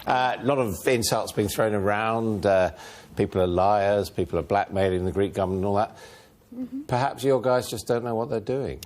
A lot of insults being thrown around. People are liars, people are blackmailing the Greek government and all that. Perhaps your guys just don't know what they're doing.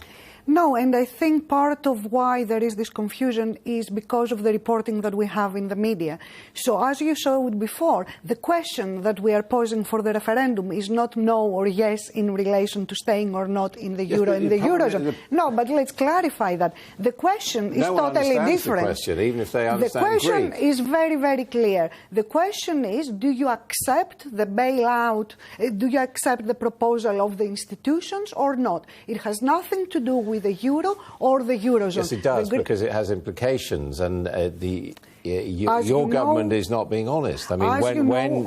No, and I think part of why there is this confusion is because of the reporting that we have in the media. So as you showed before, the question that we are posing for the referendum is not no or yes in relation to staying or not in the euro and the eurozone. No, but let's clarify that. The question is totally different. The question, even if they understand Greek. The question Greek. is very, very clear. The question is, do you accept the bailout, do you accept the proposal of the institutions or not? It has nothing to do with the euro or the eurozone. Yes, it does, because it has implications, and your government is not being honest. I mean,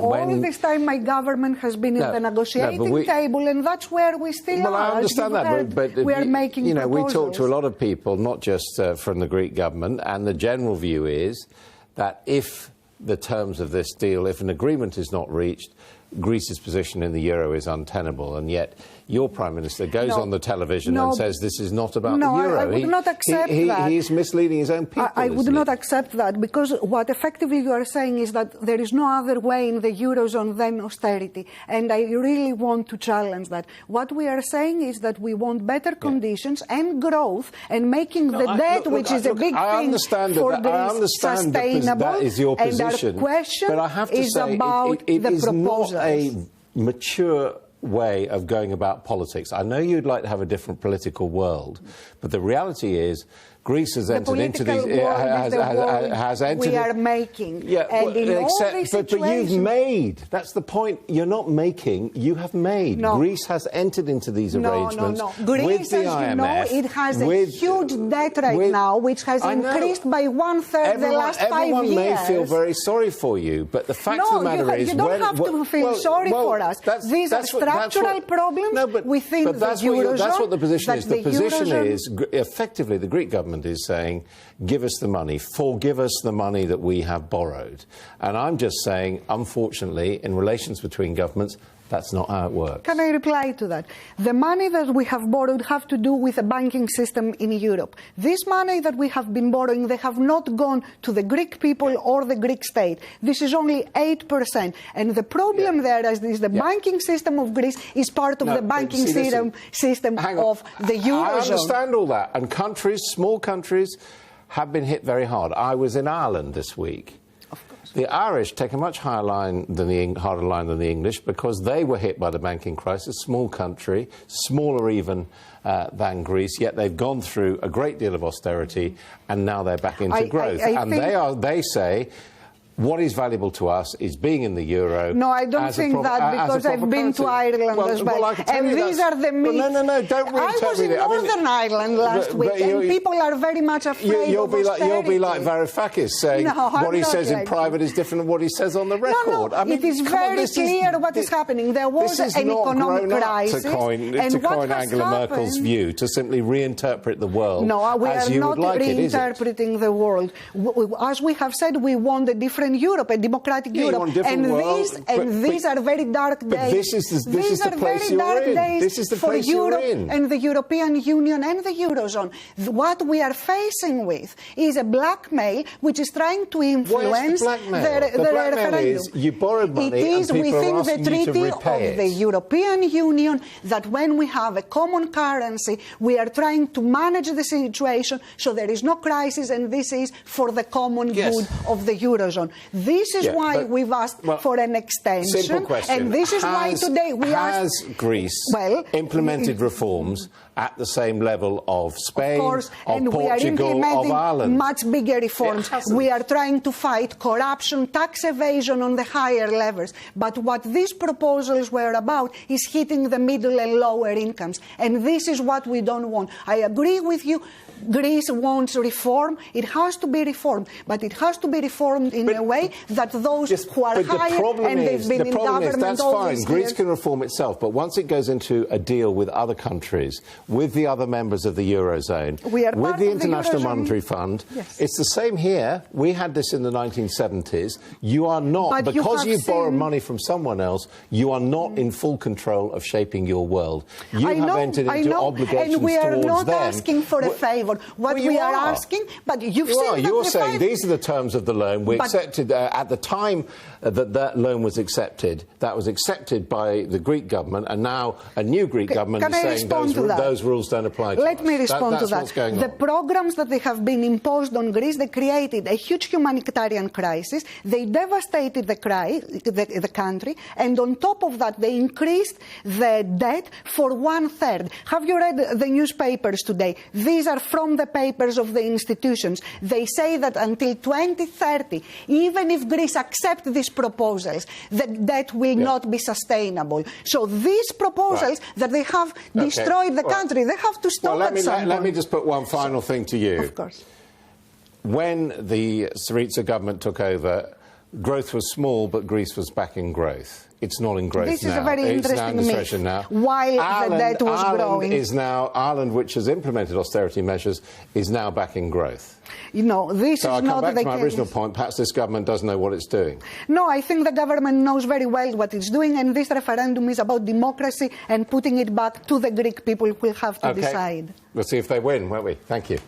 all this time my government has been in the negotiating table, and that's where we still are. Well, I understand that, but we are making proposals. We talk to a lot of people, not just from the Greek government, and the general view is that if the terms of this deal, if an agreement is not reached, Greece's position in the euro is untenable, and yet your Prime Minister goes on the television and says this is not about the euro. I would not accept that. He is misleading his own people. I would not accept that, because what effectively you are saying is that there is no other way in the eurozone than austerity, and I really want to challenge that. What we are saying is that we want better conditions and growth, and making the debt, which is a big thing for Greece, sustainable. That is your position. And our question but I have to is say, about it the is proposals. Not a mature way of going about politics. I know you'd like to have a different political world, but the reality is Greece has entered into these. Has entered. We are making. Yeah, and in all these but you've made. That's the point. You're not making. You have made. No. Greece has entered into these arrangements Greece, with the IMF. You know, it has a huge debt right now, which has increased by 1/3 the last 5 years. Everyone may feel very sorry for you, but the fact of the matter is, you don't have to feel sorry for us. These are structural problems within the eurozone. That's what the position is. The position is, effectively, the Greek government is saying, give us the money, forgive us the money that we have borrowed. And I'm just saying, unfortunately, in relations between governments, that's not how it works. Can I reply to that? The money that we have borrowed have to do with the banking system in Europe. This money that we have been borrowing, they have not gone to the Greek people or the Greek state. This is only 8%. And the problem there is the banking system of Greece is part of the banking system of the Eurozone. I understand all that. And countries, small countries, have been hit very hard. I was in Ireland this week. The Irish take a much harder line than the English, because they were hit by the banking crisis, small country, smaller even than Greece, yet they've gone through a great deal of austerity and now they're back into growth. They say, what is valuable to us is being in the euro. No, I don't think that, because I've been to Ireland as well. And these are the myths. No, don't reinterpret it. I was in Northern Ireland last week, and people are very much afraid you'll of be austerity. like Varoufakis saying what he says in private is different than what he says on the record. No, it is very clear what is happening. There was an economic crisis. To coin Angela Merkel's view, to simply reinterpret the world as you would like it, is it? No, we are not reinterpreting the world. As we have said, we want a different Europe, a democratic Europe, these are very dark days. But this is the place you're in. This is the place you're in. And the European Union and the Eurozone. What we are facing with is a blackmail which is trying to influence the referendum. Is you borrowed money it is and people within are asking the treaty you to repay of the European Union that when we have a common currency, we are trying to manage the situation so there is no crisis, and this is for the common good of the Eurozone. This is why we've asked for an extension. Simple question. And this is why today we has Greece implemented reforms at the same level of Spain, of Portugal, of Ireland? Much bigger reforms. We are trying to fight corruption, tax evasion on the higher levels. But what these proposals were about is hitting the middle and lower incomes. And this is what we don't want. I agree with you. Greece wants reform. It has to be reformed, but it has to be reformed in a way that those who are higher and they've been in government that's all fine. these Greece years. can reform itself, but once it goes into a deal with other countries with the other members of the Eurozone, We are with part the of the International Eurozone. Monetary Fund. Yes. It's the same here. We had this in the 1970s. You are not, But because you you have borrow seen- money from someone else, you are not in full control of shaping your world. You have entered into obligations and we are towards not them. asking for a favour. What Well, you we are are. asking, but you've You seen are. that You're the saying five- these are the terms of the loan. We But- accepted at the time that loan was accepted. That was accepted by the Greek government, and now a new Greek government Can is I saying respond to that? those rules don't apply to Let us. me respond that's to that. What's going The on. programs that they have been imposed on Greece, they created a huge humanitarian crisis. They devastated the country, and on top of that, they increased the debt for 1/3. Have you read the newspapers today? These are from the papers of the institutions. They say that until 2030, even if Greece accepts these proposals, the debt will not be sustainable. So these proposals that they have destroyed the country, they have to stop at some point. Let me just put one final thing to you. Of course. When the Syriza government took over, growth was small, but Greece was back in growth. It's not in growth now. This is a very it's now in interesting recession myth. now. While the debt was growing. Ireland, which has implemented austerity measures, is now back in growth. You know, this So is I'll come not back the to my case. original point. Perhaps this government doesn't know what it's doing. No, I think the government knows very well what it's doing, and this referendum is about democracy and putting it back to the Greek people who will have to decide. We'll see if they win, won't we? Thank you.